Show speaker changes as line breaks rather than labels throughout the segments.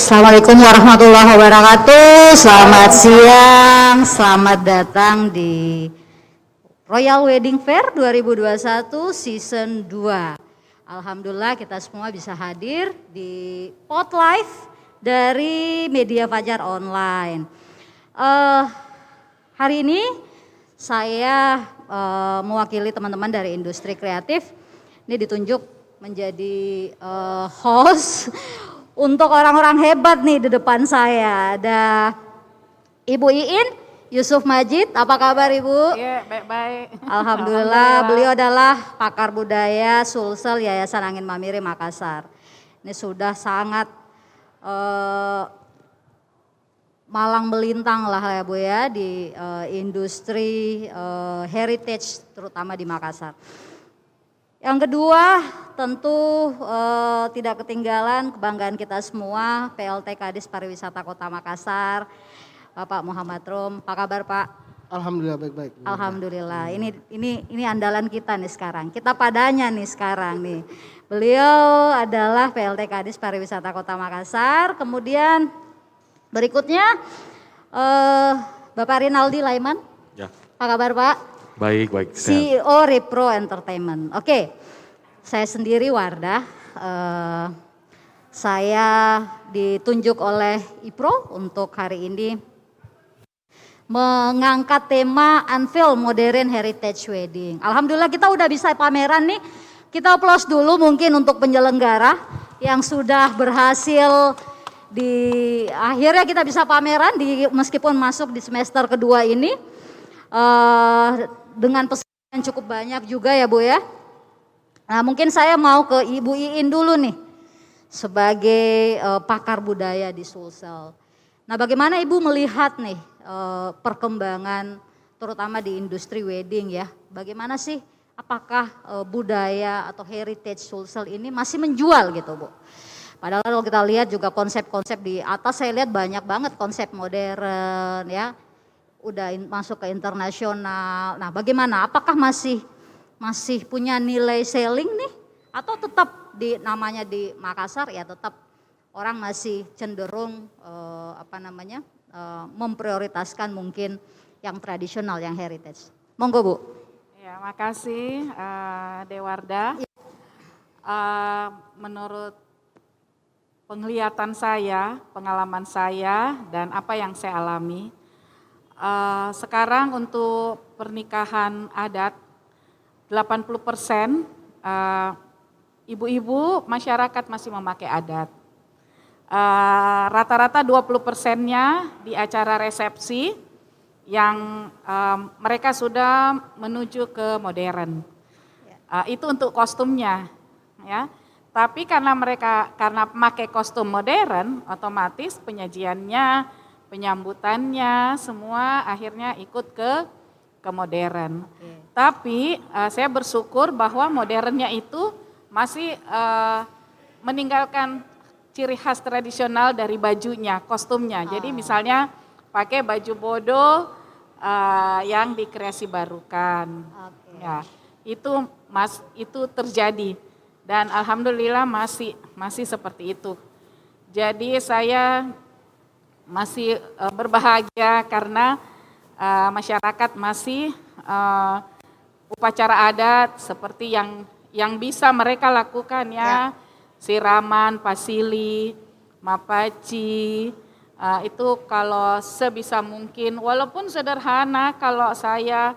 Assalamualaikum warahmatullahi wabarakatuh. Selamat siang, selamat datang di Royal Wedding Fair 2021 Season 2. Alhamdulillah kita semua bisa hadir di Pot Live dari Media Fajar Online. Hari ini saya mewakili teman-teman dari industri kreatif. Ini ditunjuk menjadi host untuk orang-orang hebat nih di depan saya. Ada Ibu Iin Yusuf Majid, apa kabar Ibu?
Iya, baik-baik.
Alhamdulillah, beliau adalah pakar budaya Sulsel Yayasan Angin Mamiri Makassar. Ini sudah sangat malang melintang lah ya Bu ya di industri heritage terutama di Makassar. Yang kedua tentu tidak ketinggalan kebanggaan kita semua PLT Kadis Pariwisata Kota Makassar, Bapak Muhammad Rum. Apa kabar Pak?
Alhamdulillah baik-baik.
Alhamdulillah. Ini andalan kita nih sekarang. Kita padanya nih sekarang nih. Beliau adalah PLT Kadis Pariwisata Kota Makassar. Kemudian berikutnya Bapak Rinaldi Laiman.
Ya.
Apa kabar Pak?
Baik.
CEO Repro Entertainment. Oke, saya sendiri Wardah. Saya ditunjuk oleh IPRO untuk hari ini mengangkat tema Unveil Modern Heritage Wedding. Alhamdulillah kita udah bisa pameran nih. Kita applause dulu mungkin untuk penyelenggara yang sudah berhasil di akhirnya kita bisa pameran meskipun masuk di semester kedua ini. Dengan pesan yang cukup banyak juga ya Bu ya. Nah mungkin saya mau ke Ibu Iin dulu nih sebagai pakar budaya di Sulsel. Nah bagaimana Ibu melihat nih perkembangan terutama di industri wedding ya. Bagaimana sih apakah budaya atau heritage Sulsel ini masih menjual gitu Bu. Padahal kalau kita lihat juga konsep-konsep di atas saya lihat banyak banget konsep modern ya. Udah masuk ke internasional. Nah, bagaimana? Apakah masih punya nilai selling nih atau tetap namanya di Makassar ya tetap orang masih cenderung memprioritaskan mungkin yang tradisional, yang heritage. Monggo Bu.
Ya, makasih Dewarda. Menurut penglihatan saya, pengalaman saya dan apa yang saya alami, sekarang untuk pernikahan adat 80% ibu-ibu masyarakat masih memakai adat. Rata-rata 20%-nya di acara resepsi yang mereka sudah menuju ke modern. Itu untuk kostumnya ya. Tapi karena memakai kostum modern, otomatis penyajiannya, penyambutannya semua akhirnya ikut ke modern. Tapi saya bersyukur bahwa modernnya itu masih meninggalkan ciri khas tradisional dari bajunya, kostumnya. Jadi misalnya pakai baju bodo yang dikreasi barukan. Ya, itu terjadi dan alhamdulillah masih seperti itu. Jadi saya masih berbahagia karena masyarakat masih upacara adat seperti yang bisa mereka lakukan ya. Siraman, pasili, mapaci, itu kalau sebisa mungkin walaupun sederhana kalau saya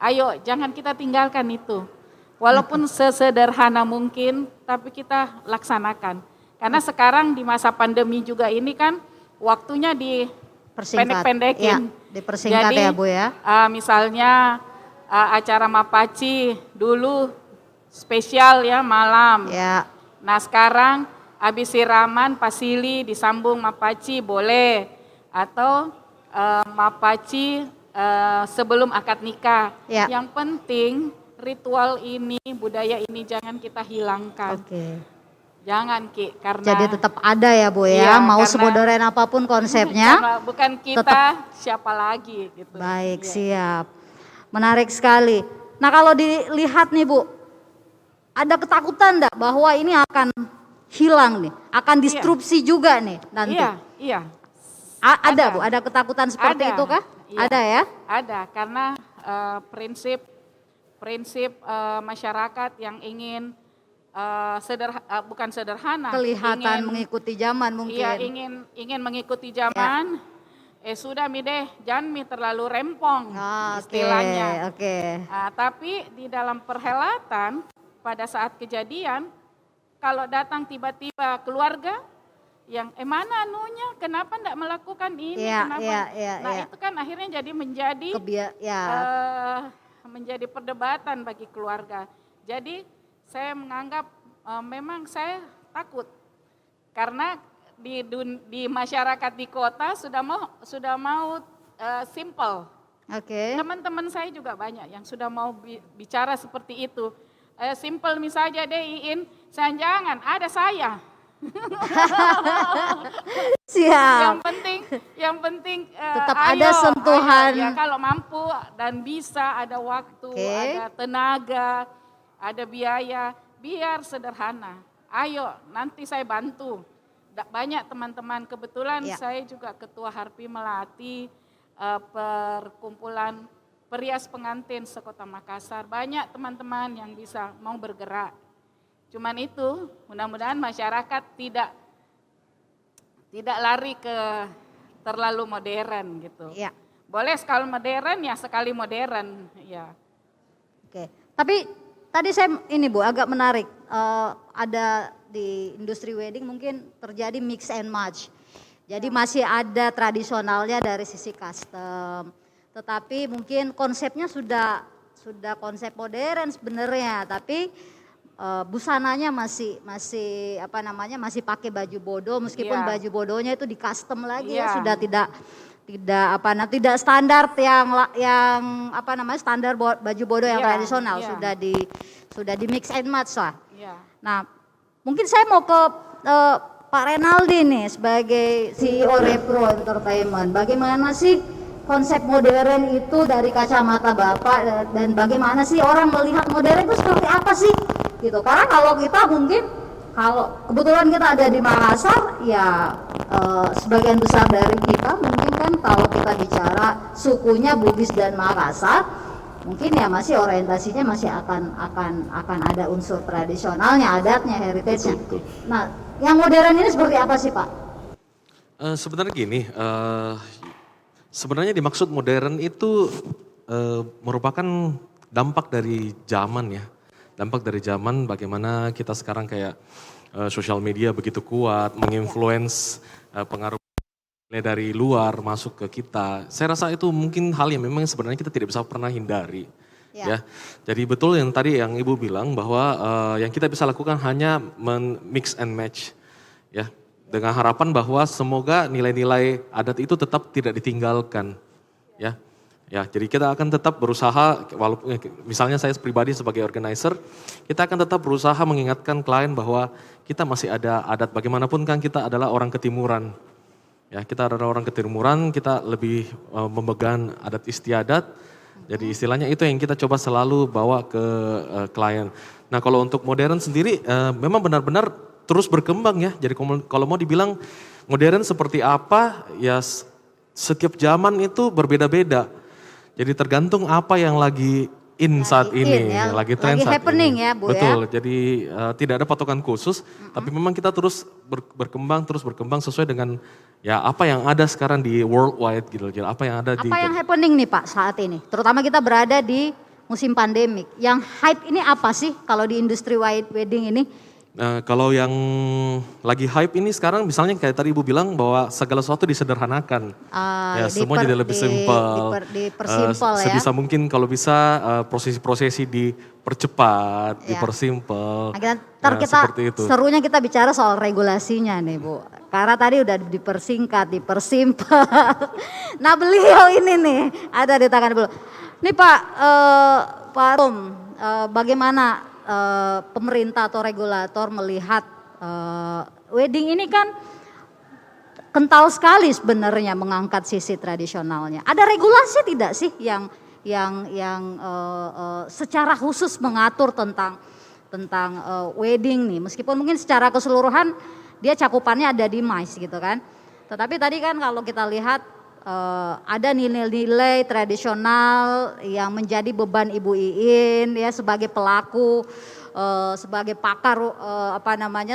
ayo jangan kita tinggalkan itu. Walaupun sesederhana mungkin tapi kita laksanakan. Karena sekarang di masa pandemi juga ini kan waktunya dipendek-pendekin.
Ya, dipersingkat. Jadi, ya Bu ya.
Misalnya acara mapaci dulu spesial ya malam.
Ya.
Nah sekarang habis siraman pasili disambung mapaci boleh. Atau mapaci sebelum akad nikah. Ya. Yang penting ritual ini, budaya ini jangan kita hilangkan. Jangan Ki, karena
jadi tetap ada ya Bu ya, mau semodern apapun konsepnya.
Bukan kita,
tetap,
siapa lagi gitu.
Baik, siap. Menarik sekali. Nah kalau dilihat nih Bu, ada ketakutan enggak bahwa ini akan hilang nih, akan disrupsi juga nih nanti.
Iya.
Ada Bu, ada ketakutan seperti itu kah?
Iya.
Ada ya?
Ada, karena prinsip masyarakat yang ingin bukan sederhana,
Kelihatan mengikuti zaman mungkin.
Iya, ingin mengikuti zaman. Sudah mi deh, jangan mi terlalu rempong istilahnya. Tapi di dalam perhelatan pada saat kejadian, kalau datang tiba-tiba keluarga yang mana anunya, kenapa enggak melakukan ini, itu kan akhirnya jadi menjadi perdebatan bagi keluarga. Jadi saya menganggap memang saya takut karena di masyarakat di kota sudah mau simple. Teman-teman saya juga banyak yang sudah mau bicara seperti itu. Simple misalnya deh Iin, jangan ada saya.
Siap.
Yang penting
tetap ada sentuhan.
Ya, kalau mampu dan bisa, ada waktu, ada tenaga, ada biaya, biar sederhana. Ayo, nanti saya bantu. Banyak teman-teman, kebetulan saya juga ketua Harpi Melati, perkumpulan perias pengantin sekota Makassar. Banyak teman-teman yang bisa mau bergerak. Cuman itu, mudah-mudahan masyarakat tidak lari ke terlalu modern gitu. Boleh sekali modern ya sekali modern.
Tapi tadi saya ini Bu agak menarik. Ada di industri wedding mungkin terjadi mix and match. Jadi masih ada tradisionalnya dari sisi custom. Tetapi mungkin konsepnya sudah konsep modern sebenarnya, tapi busananya masih pakai baju bodo, meskipun baju bodonya itu di custom lagi sudah tidak standar yang standar baju bodo yang tradisional, sudah di mix and match lah. Nah, mungkin saya mau ke Pak Renaldi nih sebagai CEO Repro Entertainment. Bagaimana sih konsep modern itu dari kacamata Bapak, dan bagaimana sih orang melihat modern itu seperti apa sih? Gitu. Karena kalau kita mungkin, kalau kebetulan kita ada di Makassar, ya sebagian besar dari kita mungkin kan kalau kita bicara sukunya Bugis dan Makassar, mungkin ya masih orientasinya masih akan ada unsur tradisionalnya, adatnya, heritage-nya. Nah, yang modern ini seperti apa sih Pak?
Sebenarnya gini, sebenarnya dimaksud modern itu merupakan dampak dari zaman ya. Dampak dari zaman bagaimana kita sekarang kayak sosial media begitu kuat, menginfluence pengaruh dari luar masuk ke kita. Saya rasa itu mungkin hal yang memang sebenarnya kita tidak bisa pernah hindari. Ya. Jadi betul yang tadi yang Ibu bilang bahwa yang kita bisa lakukan hanya mix and match. Ya. Dengan harapan bahwa semoga nilai-nilai adat itu tetap tidak ditinggalkan. Ya. Ya, jadi kita akan tetap berusaha, walaupun misalnya saya pribadi sebagai organizer, kita akan tetap berusaha mengingatkan klien bahwa kita masih ada adat, bagaimanapun kan kita adalah orang ketimuran. Ya, kita adalah orang ketimuran, kita lebih memegang adat istiadat. Jadi istilahnya itu yang kita coba selalu bawa ke klien. Nah, kalau untuk modern sendiri memang benar-benar terus berkembang ya. Jadi kalau mau dibilang modern seperti apa, ya setiap zaman itu berbeda-beda. Jadi tergantung apa yang lagi saat ini, lagi tren saat
happening
ini.
Ya Bu.
Betul, jadi tidak ada patokan khusus, tapi memang kita terus berkembang sesuai dengan ya apa yang ada sekarang di worldwide gitu. Jadi apa yang ada
yang happening nih Pak saat ini? Terutama kita berada di musim pandemik. Yang hype ini apa sih kalau di industri wedding ini?
Kalau yang lagi hype ini sekarang misalnya kayak tadi Ibu bilang bahwa segala sesuatu disederhanakan. Ya, semua jadi lebih simpel.
Dipersimpel ya.
Sebisa mungkin kalau bisa prosesi-prosesi dipercepat, dipersimpel.
Ntar kita serunya kita bicara soal regulasinya nih Bu. Karena tadi udah dipersingkat, dipersimpel. Nah beliau ini nih ada di tangan beliau. Nih Pak Rum, bagaimana pemerintah atau regulator melihat wedding ini kan kental sekali sebenarnya mengangkat sisi tradisionalnya. Ada regulasi tidak sih yang secara khusus mengatur tentang tentang wedding nih. Meskipun mungkin secara keseluruhan dia cakupannya ada di MICE gitu kan. Tetapi tadi kan kalau kita lihat ada nilai-nilai tradisional yang menjadi beban Ibu Iin ya sebagai pelaku, sebagai pakar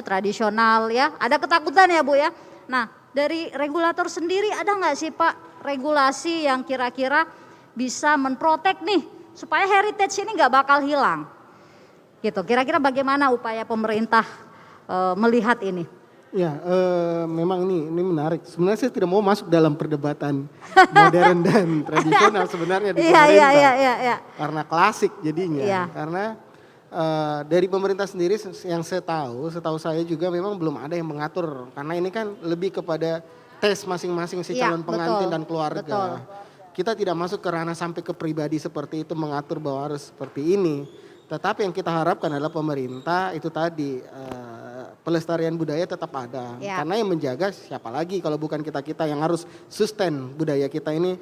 tradisional ya. Ada ketakutan ya Bu ya. Nah dari regulator sendiri ada nggak sih Pak regulasi yang kira-kira bisa memprotek nih supaya heritage ini nggak bakal hilang? Gitu. Kira-kira bagaimana upaya pemerintah melihat ini?
Ya, memang ini menarik. Sebenarnya saya tidak mau masuk dalam perdebatan modern dan tradisional sebenarnya di pemerintah.
Iya.
Karena klasik jadinya.
Iya.
Karena dari pemerintah sendiri yang setahu saya juga memang belum ada yang mengatur. Karena ini kan lebih kepada tes masing-masing si calon pengantin dan keluarga.
Betul.
Kita tidak masuk ke ranah sampai ke pribadi seperti itu mengatur bahwa harus seperti ini. Tetapi yang kita harapkan adalah pemerintah itu tadi pelestarian budaya tetap ada.
Ya.
Karena yang menjaga siapa lagi kalau bukan kita-kita yang harus sustain budaya kita ini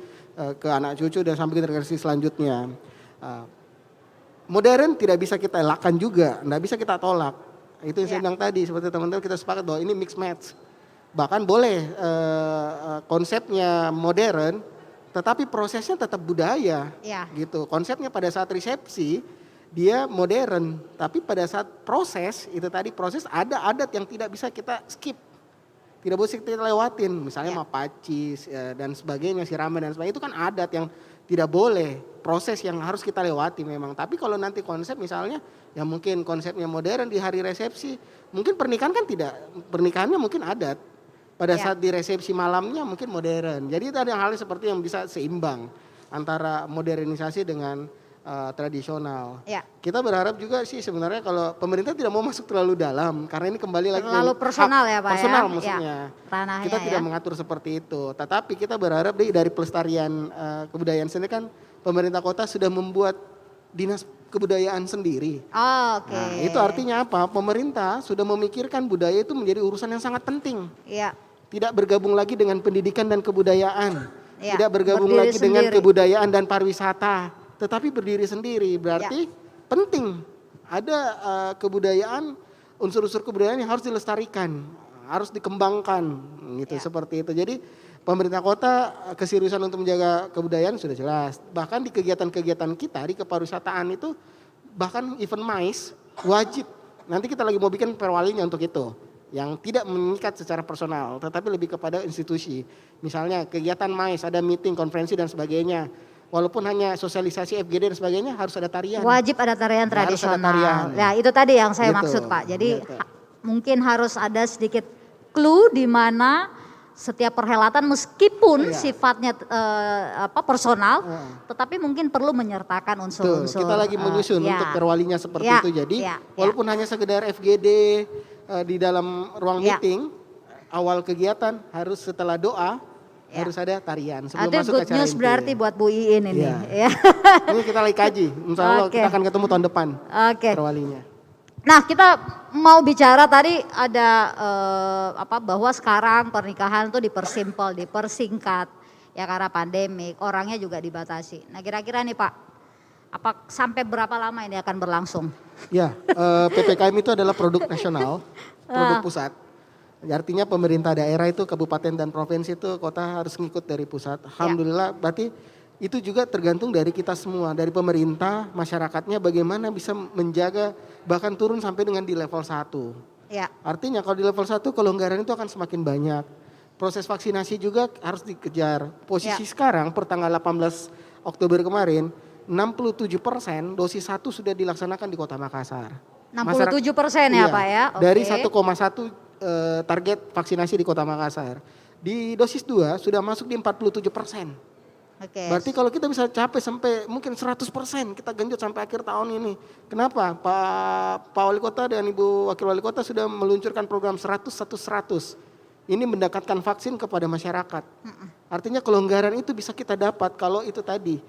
ke anak cucu dan sampai generasi selanjutnya. Modern tidak bisa kita elakkan juga, tidak bisa kita tolak. Itu yang saya bilang tadi, seperti teman-teman kita sepakat bahwa ini mix match. Bahkan boleh konsepnya modern, tetapi prosesnya tetap budaya.
Ya.
Gitu. Konsepnya pada saat resepsi dia modern, tapi pada saat proses itu tadi proses ada adat yang tidak bisa kita skip, tidak boleh kita lewatin, misalnya mapacis dan sebagainya, siraman dan sebagainya itu kan adat yang tidak boleh, proses yang harus kita lewati memang. Tapi kalau nanti konsep misalnya, ya mungkin konsepnya modern di hari resepsi, mungkin pernikahan kan tidak, pernikahannya mungkin adat, pada saat di resepsi malamnya mungkin modern. Jadi itu ada hal seperti yang bisa seimbang antara modernisasi dengan tradisional.
Ya.
Kita berharap juga sih sebenarnya kalau pemerintah tidak mau masuk terlalu dalam karena ini kembali lagi
terlalu personal ya Pak
personal
ya.
maksudnya.
Ranahnya
Kita tidak mengatur seperti itu. Tetapi kita berharap dari pelestarian kebudayaan sendiri kan pemerintah kota sudah membuat dinas kebudayaan sendiri.
Oke.
Nah, itu artinya apa? Pemerintah sudah memikirkan budaya itu menjadi urusan yang sangat penting.
Iya.
Tidak bergabung lagi dengan pendidikan dan kebudayaan.
Ya,
Tidak bergabung
berdiri
lagi dengan
sendiri.
kebudayaan dan pariwisata. Tetapi berdiri sendiri berarti penting ada kebudayaan, unsur-unsur kebudayaan yang harus dilestarikan, harus dikembangkan gitu seperti itu. Jadi pemerintah kota keseriusan untuk menjaga kebudayaan sudah jelas. Bahkan di kegiatan-kegiatan kita di kepariwisataan itu bahkan event MICE wajib. Nanti kita lagi mau bikin perwalinya untuk itu. Yang tidak mengikat secara personal tetapi lebih kepada institusi. Misalnya kegiatan MICE ada meeting, konferensi dan sebagainya. Walaupun hanya sosialisasi FGD dan sebagainya harus ada tarian.
Wajib ada tarian tradisional.
Harus ada tarian.
Ya itu tadi yang saya
Gitu.
maksud Pak. Jadi
Gitu.
mungkin harus ada sedikit clue di mana setiap perhelatan meskipun sifatnya personal, tetapi mungkin perlu menyertakan unsur-unsur.
Kita lagi menyusun untuk perwalinya seperti itu. Jadi walaupun hanya sekedar FGD di dalam ruang meeting, awal kegiatan harus setelah doa harus ada tarian sebelum
Ada
masuk
good
acara
news
inti.
berarti buat Bu Iin ini.
Iya.
Ya.
Ini kita lagi kaji, insya Allah kita akan ketemu tahun depan
Oke.
perwalinya.
Nah kita mau bicara tadi ada bahwa sekarang pernikahan tuh dipersimpel, dipersingkat ya karena pandemik, orangnya juga dibatasi. Nah kira-kira nih Pak, apa sampai berapa lama ini akan berlangsung?
Ya, PPKM itu adalah produk nasional, produk pusat. Artinya pemerintah daerah itu kabupaten dan provinsi itu kota harus ngikut dari pusat. Alhamdulillah berarti itu juga tergantung dari kita semua, dari pemerintah, masyarakatnya bagaimana bisa menjaga bahkan turun sampai dengan di level 1.
Ya.
Artinya kalau di level 1 kelonggaran itu akan semakin banyak. Proses vaksinasi juga harus dikejar. Posisi sekarang per tanggal 18 Oktober kemarin 67% dosis 1 sudah dilaksanakan di Kota Makassar.
67% ya Pak ya? Oke.
Dari 1,1 target vaksinasi di Kota Makassar. Di dosis 2 sudah masuk di 47%.
Oke.
Berarti kalau kita bisa capai sampai mungkin 100% kita genjot sampai akhir tahun ini. Kenapa? Pak Wali Kota dan Ibu Wakil Wali Kota sudah meluncurkan program 100-100. Ini mendekatkan vaksin kepada masyarakat. Artinya kelonggaran itu bisa kita dapat kalau itu tadi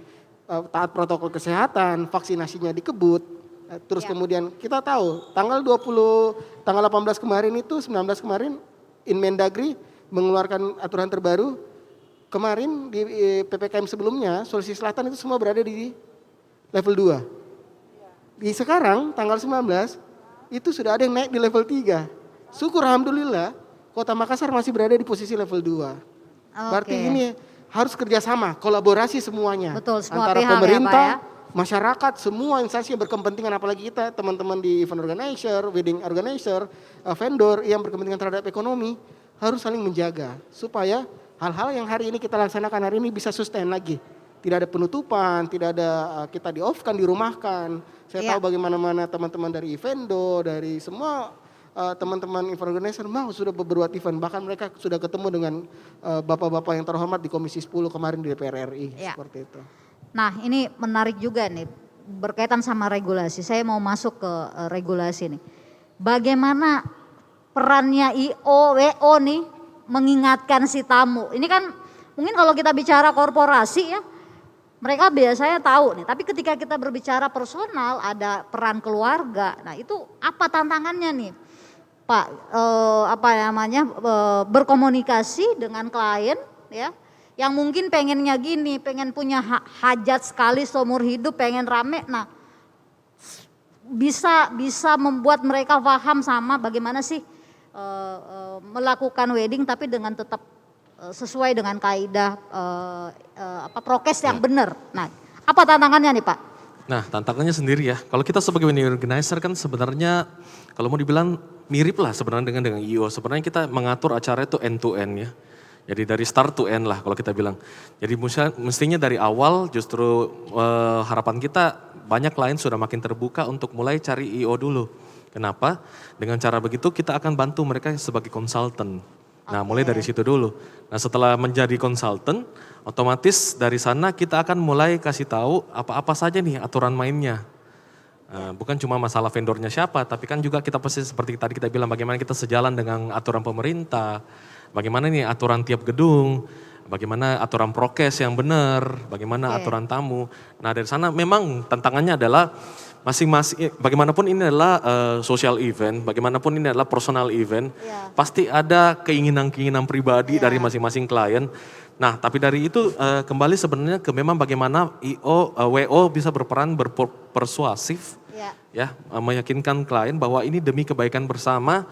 taat protokol kesehatan, vaksinasinya dikebut. Terus kemudian kita tahu tanggal 18 kemarin itu 19 kemarin Inmendagri mengeluarkan aturan terbaru. Kemarin di PPKM sebelumnya Sulawesi Selatan itu semua berada di level 2. Di sekarang tanggal 19 itu sudah ada yang naik di level 3. Syukur alhamdulillah Kota Makassar masih berada di posisi level 2. Berarti ini harus kerjasama, kolaborasi semuanya.
Betul, semua
antara
pihak
pemerintah,
ya, Pak ya.
masyarakat, semua instansi yang berkepentingan, apalagi kita teman-teman di event organizer, wedding organizer, vendor yang berkepentingan terhadap ekonomi harus saling menjaga supaya hal-hal yang hari ini kita laksanakan hari ini bisa sustain lagi. Tidak ada penutupan, tidak ada kita di-off-kan, dirumahkan. Saya tahu bagaimana teman-teman dari Evendo, dari semua teman-teman event organizer mau sudah berbuat event. Bahkan mereka sudah ketemu dengan bapak-bapak yang terhormat di Komisi 10 kemarin di DPR RI. Seperti itu.
Nah ini menarik juga nih berkaitan sama regulasi. Saya mau masuk ke regulasi nih. Bagaimana perannya IO, WO nih mengingatkan si tamu. Ini kan mungkin kalau kita bicara korporasi ya, mereka biasanya tahu nih. Tapi ketika kita berbicara personal, ada peran keluarga. Nah itu apa tantangannya nih, Pak? Berkomunikasi dengan klien ya, yang mungkin pengennya gini, pengen punya hajat sekali seumur hidup, pengen rame. Nah bisa membuat mereka paham sama bagaimana sih melakukan wedding tapi dengan tetap sesuai dengan kaidah prokes yang benar. Nah, apa tantangannya nih Pak?
Nah, tantangannya sendiri ya. Kalau kita sebagai wedding organizer kan sebenarnya kalau mau dibilang mirip lah sebenarnya dengan IO. Sebenarnya kita mengatur acara itu end to end ya. Jadi dari start to end lah kalau kita bilang. Jadi mestinya dari awal justru harapan kita banyak klien sudah makin terbuka untuk mulai cari IO dulu. Kenapa? Dengan cara begitu kita akan bantu mereka sebagai konsultan. Nah mulai dari situ dulu. Nah setelah menjadi konsultan, otomatis dari sana kita akan mulai kasih tahu apa-apa saja nih aturan mainnya. Bukan cuma masalah vendornya siapa, tapi kan juga kita pasti seperti tadi kita bilang bagaimana kita sejalan dengan aturan pemerintah, bagaimana nih aturan tiap gedung, bagaimana aturan prokes yang benar, bagaimana aturan tamu. Nah dari sana memang tantangannya adalah masing-masing, bagaimanapun ini adalah social event, bagaimanapun ini adalah personal event, pasti ada keinginan-keinginan pribadi dari masing-masing klien. Nah, tapi dari itu kembali sebenarnya ke memang bagaimana WO bisa berperan berpersuasif, ya, meyakinkan klien bahwa ini demi kebaikan bersama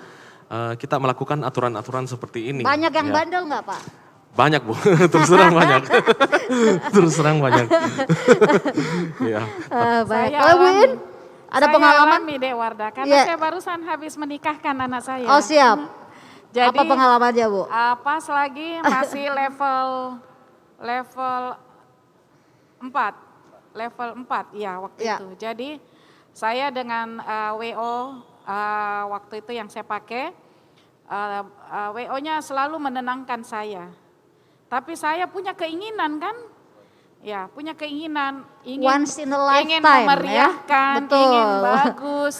kita melakukan aturan-aturan seperti ini.
Banyak yang bandel nggak Pak?
Banyak Bu, terus terang banyak. Terus terang banyak. Ya.
Kalau Bu In, ada pengalaman?
Saya alami Wardah, karena saya barusan habis menikahkan anak saya.
Oh siap.
Jadi,
apa pengalamannya Bu?
Pas lagi masih level 4 ya waktu itu. Jadi saya dengan WO waktu itu yang saya pakai, WO-nya selalu menenangkan saya. Tapi saya punya keinginan kan, ya punya keinginan ingin
once in a lifetime,
ingin memeriahkan,
ya? Betul.
ingin bagus,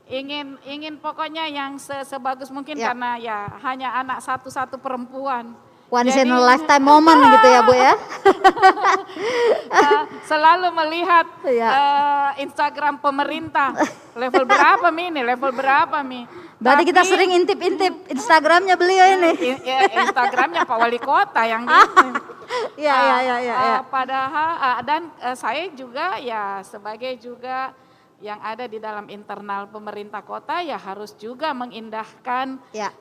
ingin pokoknya yang sebagus mungkin karena ya hanya anak satu-satu perempuan.
Once in a lifetime moment gitu ya Bu ya.
Selalu melihat Instagram pemerintah, level berapa Mi ini, level berapa Mi.
Berarti kita sering intip-intip Instagramnya beliau ini.
Instagramnya Pak Wali Kota yang gitu.
Iya.
Padahal dan saya juga ya sebagai juga yang ada di dalam internal pemerintah kota ya harus juga mengindahkan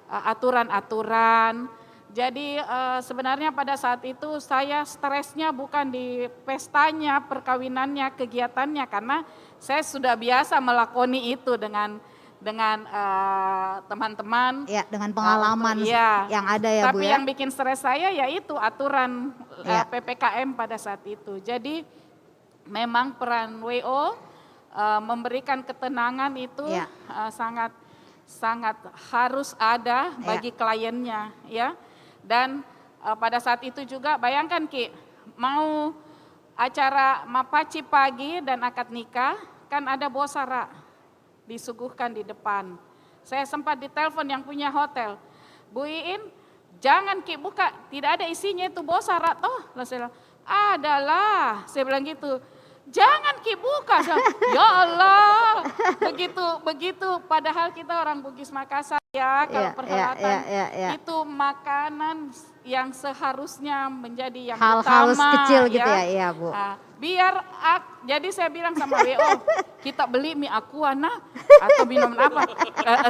aturan-aturan. Jadi sebenarnya pada saat itu saya stresnya bukan di pestanya, perkawinannya, kegiatannya karena saya sudah biasa melakoni itu dengan teman-teman.
Ya, dengan pengalaman yang ada ya Bu ya.
Tapi yang bikin stres saya yaitu aturan PPKM pada saat itu. Jadi memang peran WO memberikan ketenangan itu sangat harus ada bagi kliennya ya. Dan pada saat itu juga bayangkan Ki, mau acara mapaci pagi dan akad nikah kan ada bosara disuguhkan di depan. Saya sempat ditelepon yang punya hotel, Bu Iin, jangan Ki buka, tidak ada isinya itu bosara toh. Lalu saya bilang, adalah, saya bilang gitu, jangan Ki buka. Ya Allah, begitu, padahal kita orang Bugis Makassar. ya, kalau
Iya,
perhelatan
iya.
itu makanan yang seharusnya menjadi yang
Hal-hal
utama
kecil gitu ya, iya Bu.
Biar jadi saya bilang sama WO, kita beli mie aqua nah atau minuman apa,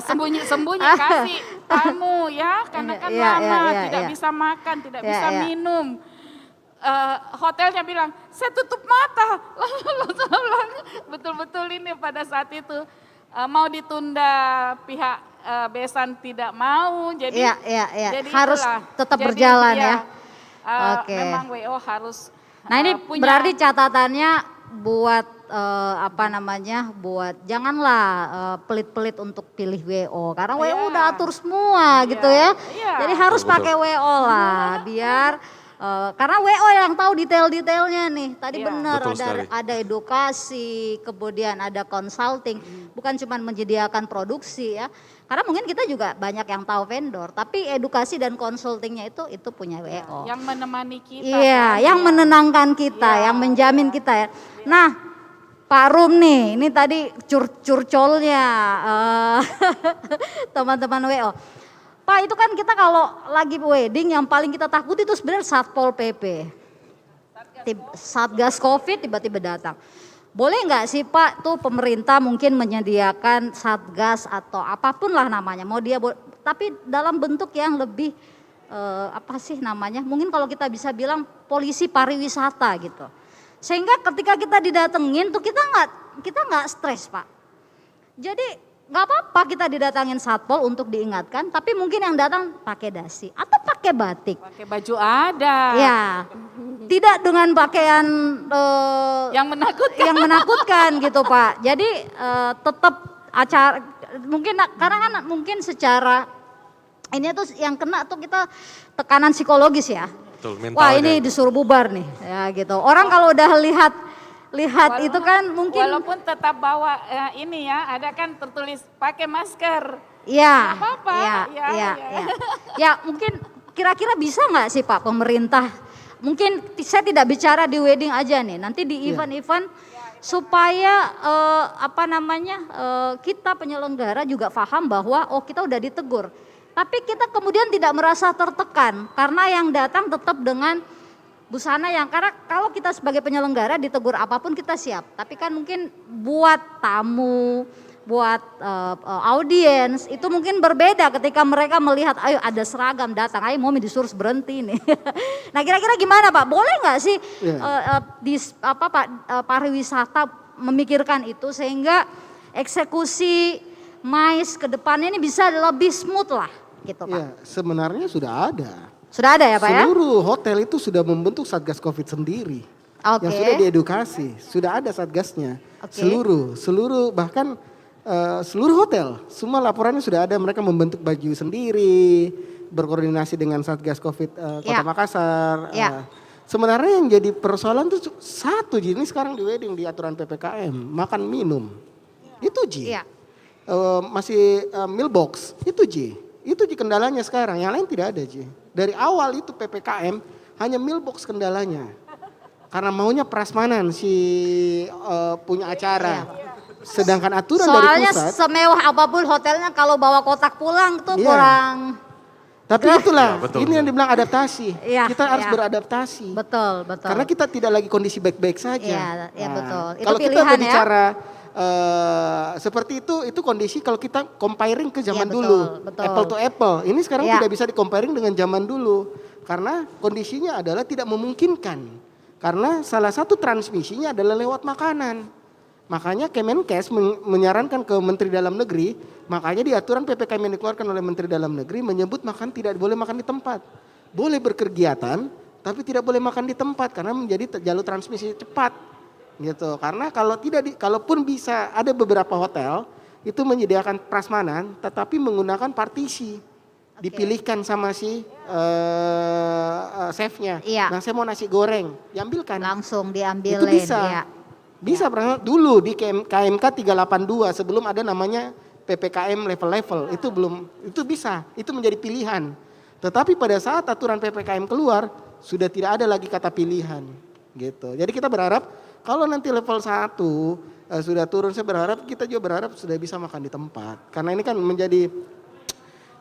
sembunyi-sembunyi kasih tamu ya, karena kan
Iya,
lama
iya,
tidak
iya.
bisa makan, tidak
Iya,
bisa
iya.
minum. Hotelnya bilang, saya tutup mata. Lalu saya bilang, betul-betul ini pada saat itu mau ditunda, pihak Besan tidak mau, jadi
Iya.
jadi
Harus
itulah.
tetap
Jadi,
berjalan
iya,
ya. Oke.
Memang WO harus
Nah ini
punya,
berarti catatannya buat buat janganlah pelit-pelit untuk pilih WO karena WO
Iya.
udah atur semua gitu ya.
Iya.
Jadi harus
Betul,
pakai WO lah biar karena WO yang tahu detail-detailnya nih. Tadi
Iya.
benar
Betul sekali.
ada edukasi, kemudian ada consulting, bukan cuma menyediakan produksi ya. Karena mungkin kita juga banyak yang tahu vendor, tapi edukasi dan consultingnya itu punya WO.
yang menemani kita.
Iya,
kan,
yang
ya.
menenangkan kita,
Iya,
yang menjamin kita ya. Nah, Pak Rum nih, ini tadi curcolnya teman-teman WO. Pak, itu kan kita kalau lagi wedding yang paling kita takut itu sebenarnya Satpol PP. Satgas Covid tiba-tiba datang. Boleh nggak sih Pak tuh pemerintah mungkin menyediakan satgas atau apapun lah namanya, mau dia tapi dalam bentuk yang lebih apa sih namanya? Mungkin kalau kita bisa bilang polisi pariwisata gitu. Sehingga ketika kita didatengin tuh kita nggak stres Pak. Jadi nggak apa-apa kita didatangin satpol untuk diingatkan, tapi mungkin yang datang pakai dasi atau pakai batik.
Pakai baju ada.
Ya, tidak dengan pakaian
Yang menakutkan.
yang menakutkan gitu Pak. Jadi tetap acara mungkin karena kan mungkin secara ini tuh yang kena tuh kita tekanan psikologis ya.
Betul,
Wah
mentalnya.
ini disuruh bubar nih ya gitu. Orang kalau udah lihat itu kan mungkin
Walaupun tetap bawa ini ya, ada kan tertulis pakai masker.
ya,
Nggak apa-apa,
ya.
ya.
Ya mungkin kira-kira bisa nggak sih Pak pemerintah? Mungkin saya tidak bicara di wedding aja nih, nanti di event-event supaya kita penyelenggara juga paham bahwa kita udah ditegur. Tapi kita kemudian tidak merasa tertekan karena yang datang tetap dengan busana yang karena kalau kita sebagai penyelenggara ditegur apapun kita siap. Tapi kan mungkin buat tamu, buat audiens itu mungkin berbeda ketika mereka melihat ayo ada seragam datang, ayo mau disuruh berhenti nih. Nah kira-kira gimana Pak? Boleh nggak sih pariwisata memikirkan itu sehingga eksekusi MICE ke depannya ini bisa lebih smooth lah gitu Pak.
Ya, sebenarnya sudah ada.
Sudah ada ya Pak ya?
Seluruh hotel itu sudah membentuk Satgas Covid sendiri.
Oke.
Yang sudah diedukasi, sudah ada satgasnya.
Oke.
Seluruh bahkan seluruh hotel, semua laporannya sudah ada. Mereka membentuk baju sendiri, berkoordinasi dengan Satgas Covid Kota
Ya.
Makassar.
Ya.
Sebenarnya yang jadi persoalan itu satu Ji, ini sekarang di wedding di aturan PPKM, makan minum. Itu Ji.
Iya.
Masih meal box, itu Ji. Itu Ji kendalanya sekarang, yang lain tidak ada Ji. Dari awal itu PPKM hanya meal box kendalanya. Karena maunya prasmanan si punya acara. Sedangkan aturan dari
Soalnya
pusat.
semewah apapun hotelnya kalau bawa kotak pulang tuh
Iya.
kurang.
Tapi itulah,
Ya, betul,
ini yang dibilang adaptasi.
Iya,
Kita harus
iya.
beradaptasi.
Betul.
Karena kita tidak lagi kondisi baik-baik saja.
Iya, betul. Itu
Kalau kita
pilihan ya.
berbicara seperti itu kondisi kalau kita comparing ke zaman
Iya,
dulu,
betul.
apple to apple. Ini sekarang
Iya.
tidak bisa di comparing dengan zaman dulu karena kondisinya adalah tidak memungkinkan. Karena salah satu transmisinya adalah lewat makanan. Makanya Kemenkes menyarankan ke Menteri Dalam Negeri, makanya di aturan PPKM yang dikeluarkan oleh Menteri Dalam Negeri menyebut tidak boleh makan di tempat. Boleh berkegiatan, tapi tidak boleh makan di tempat karena menjadi jalur transmisi cepat. Gitu. Karena kalaupun bisa ada beberapa hotel itu menyediakan prasmanan tetapi menggunakan partisi. Dipilihkan sama si chefnya.
Iya.
Nah, saya mau nasi goreng, diambilkan.
Langsung diambilin.
Itu bisa.
Iya.
Bisa pernah dulu di KMK 382 sebelum ada namanya PPKM level-level itu bisa, itu menjadi pilihan. Tetapi pada saat aturan PPKM keluar sudah tidak ada lagi kata pilihan gitu. Jadi kita berharap kalau nanti level 1 sudah turun, kita juga berharap sudah bisa makan di tempat. Karena ini kan menjadi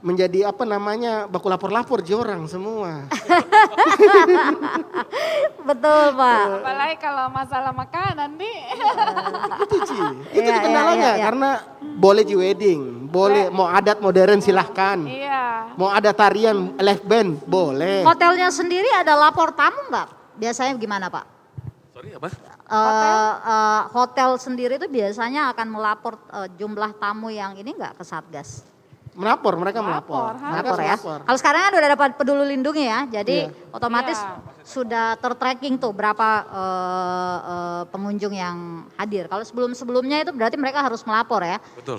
menjadi apa namanya baku lapor-lapor jorang semua.
Betul Pak.
Apalagi kalau masalah makanan nih.
Itu Ci, itu
Iya,
kendalanya
iya.
karena boleh di wedding, boleh mau adat modern silahkan.
Iya.
Mau ada tarian live band boleh.
Hotelnya sendiri ada lapor tamu nggak? Biasanya gimana Pak?
Sorry apa?
Hotel sendiri itu biasanya akan melapor jumlah tamu yang ini nggak ke Satgas?
Melapor, mereka melapor.
Melapor,
Melapor
Mereka
ya.
melapor.
Kalau sekarang kan udah dapat peduli lindungi ya, jadi
Iya.
otomatis
Iya.
sudah tertracking tuh berapa pengunjung yang hadir. Kalau sebelumnya itu berarti mereka harus melapor ya.
Betul.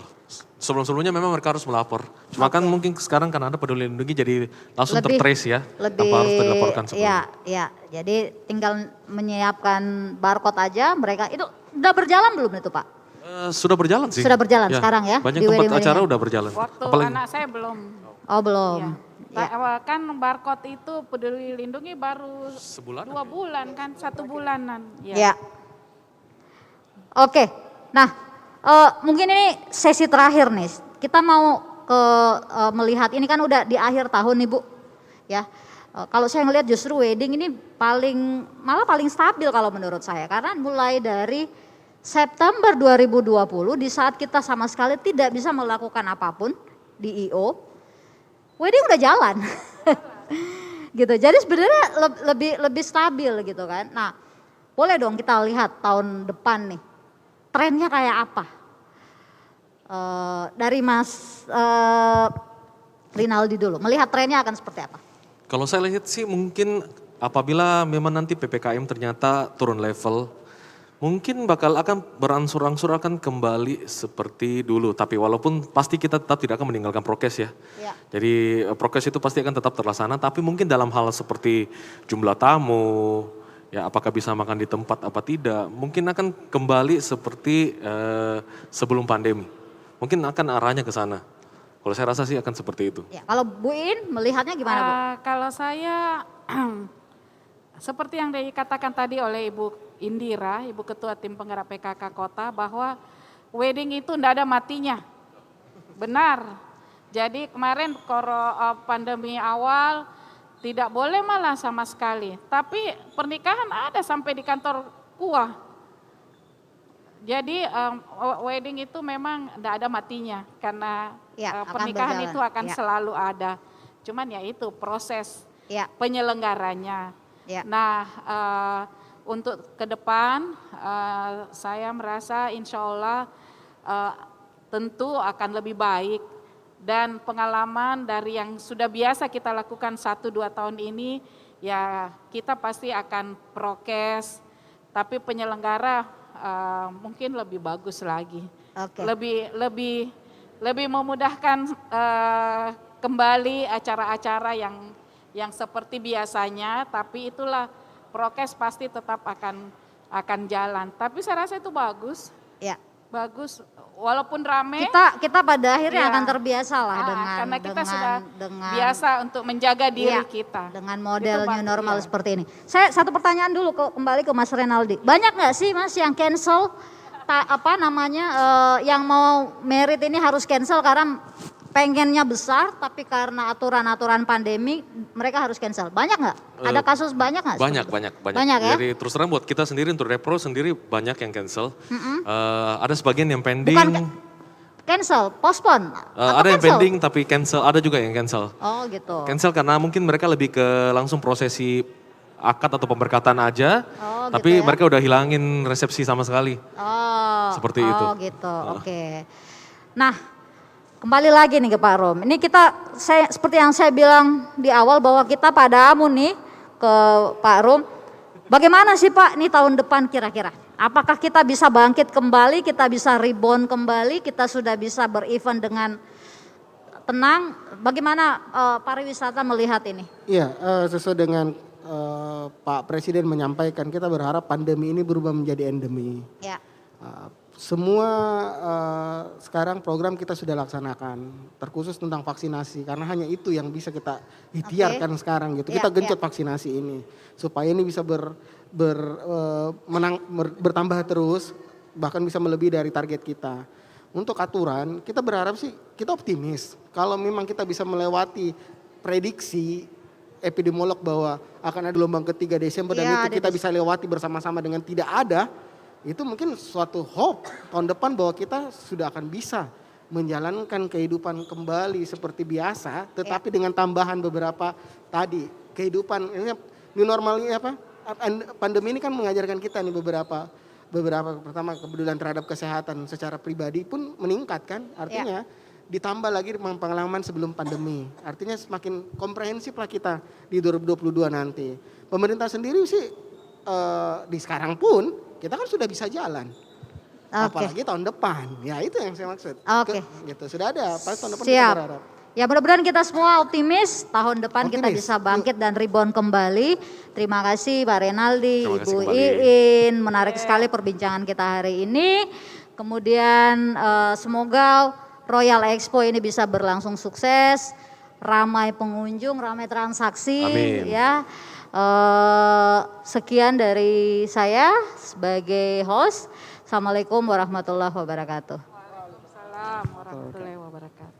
Sebelum-sebelumnya memang mereka harus melapor. Cuma kan mungkin sekarang karena ada peduli lindungi jadi langsung tertrace ya. Tanpa harus dilaporkan sebelumnya.
Iya. Jadi tinggal menyiapkan barcode aja mereka itu udah berjalan belum itu Pak?
Sudah berjalan sih.
Sudah berjalan sekarang ya,
Banyak
di
tempat
wedding-wedding
acara
ya?
udah berjalan.
Waktu
Apalagi
anak saya belum.
Oh belum.
Iya.
Ya.
Kan barcode itu peduli lindungi baru
sebulan.
2 bulan kan, 1 bulanan.
Ya. Oke. Nah, mungkin ini sesi terakhir nih. Kita mau melihat ini kan udah di akhir tahun nih Bu. Ya. Kalau saya ngelihat justru wedding ini malah paling stabil kalau menurut saya karena mulai dari September 2020 di saat kita sama sekali tidak bisa melakukan apapun di I.O. wedding udah jalan. Gitu. Jadi sebenarnya lebih stabil gitu kan. Nah, boleh dong kita lihat tahun depan nih. Trennya kayak apa? Dari Mas Rinaldi dulu. Melihat trennya akan seperti apa?
Kalau saya lihat sih mungkin apabila memang nanti PPKM ternyata turun level, mungkin akan berangsur-angsur akan kembali seperti dulu. Tapi walaupun pasti kita tetap tidak akan meninggalkan prokes ya.
Ya.
Jadi prokes itu pasti akan tetap terlaksana. Tapi mungkin dalam hal seperti jumlah tamu, ya apakah bisa makan di tempat apa tidak, mungkin akan kembali seperti sebelum pandemi. Mungkin akan arahnya ke sana. Kalau saya rasa sih akan seperti itu.
Ya, kalau Bu In melihatnya gimana Bu?
Kalau saya seperti yang dikatakan tadi oleh Ibu Indira, Ibu Ketua Tim Penggerak PKK Kota, bahwa wedding itu tidak ada matinya. Benar. Jadi kemarin pandemi awal tidak boleh malah sama sekali. Tapi pernikahan ada sampai di kantor kuah. Jadi wedding itu memang tidak ada matinya karena
Ya, akan
pernikahan
berjalan.
itu akan
Ya.
selalu ada. Cuman ya itu proses
Ya,
penyelenggaranya.
ya.
Nah, untuk ke depan saya merasa insya Allah tentu akan lebih baik dan pengalaman dari yang sudah biasa kita lakukan 1-2 tahun ini ya kita pasti akan prokes, tapi penyelenggara mungkin lebih bagus lagi,
Oke.
lebih memudahkan kembali acara-acara yang seperti biasanya, tapi itulah prokes pasti tetap akan jalan. Tapi saya rasa itu bagus,
Ya.
bagus. Walaupun rame.
Kita pada akhirnya
Iya.
akan terbiasa lah
Karena kita sudah
dengan
biasa untuk menjaga diri
Iya,
kita.
dengan model
Itu
new normal
iya.
seperti ini. Saya satu pertanyaan dulu kembali ke Mas Renaldi. Banyak nggak sih Mas yang cancel yang mau merit ini harus cancel karena pengennya besar tapi karena aturan-aturan pandemi mereka harus cancel. Banyak nggak? Ada kasus banyak nggak?
Banyak.
Banyak ya?
Jadi terus terang buat kita sendiri untuk repro sendiri banyak yang cancel. Ada sebagian yang pending.
Bukan cancel, postpone. atau
Ada yang
cancel?
pending tapi cancel. Ada juga yang cancel.
Oh gitu.
Cancel karena mungkin mereka lebih ke langsung prosesi akad atau pemberkatan aja.
Oh,
tapi
gitu ya?
mereka udah hilangin resepsi sama sekali.
Oh,
Seperti itu.
Oh gitu, oke. Nah, kembali lagi nih ke Pak Rom. Ini seperti yang saya bilang di awal bahwa kita padamu nih ke Pak Rom. Bagaimana sih Pak nih tahun depan kira-kira? Apakah kita bisa bangkit kembali, kita bisa rebound kembali, kita sudah bisa berevent dengan tenang? Bagaimana pariwisata melihat ini?
Iya, sesuai dengan Pak Presiden menyampaikan, kita berharap pandemi ini berubah menjadi endemi.
Ya,
Semua sekarang program kita sudah laksanakan, terkhusus tentang vaksinasi, karena hanya itu yang bisa kita ikhtiarkan sekarang gitu. Kita genjot vaksinasi ini supaya ini bisa bertambah terus, bahkan bisa melebihi dari target kita. untuk aturan, kita berharap sih, kita optimis. Kalau memang kita bisa melewati prediksi epidemiolog bahwa akan ada gelombang ketiga Desember dan
Iya,
itu kita bisa lewati bersama-sama dengan tidak ada, itu mungkin suatu hope tahun depan bahwa kita sudah akan bisa menjalankan kehidupan kembali seperti biasa, tetapi dengan tambahan beberapa tadi kehidupan ini new normal ini apa? Pandemi ini kan mengajarkan kita nih beberapa pertama kepedulian terhadap kesehatan secara pribadi pun meningkat kan, artinya ditambah lagi pengalaman sebelum pandemi, artinya semakin komprehensif lah kita di 2022 nanti. Pemerintah sendiri sih di sekarang pun kita kan sudah bisa jalan. Apalagi tahun depan, ya itu yang saya maksud.
Oke.
Gitu, sudah ada, pas tahun depan
Siap.
kita berharap.
Ya mudah-mudahan kita semua optimis tahun depan kita
Optimis.
bisa bangkit dan rebound kembali. Terima kasih Pak Renaldi,
Terima kasih
Ibu
kembali.
Iin, menarik sekali perbincangan kita hari ini. Kemudian semoga Royal Expo ini bisa berlangsung sukses, ramai pengunjung, ramai transaksi.
Amin.
Ya. Sekian dari saya sebagai host. Assalamualaikum warahmatullahi wabarakatuh.
Waalaikumsalam warahmatullahi wabarakatuh.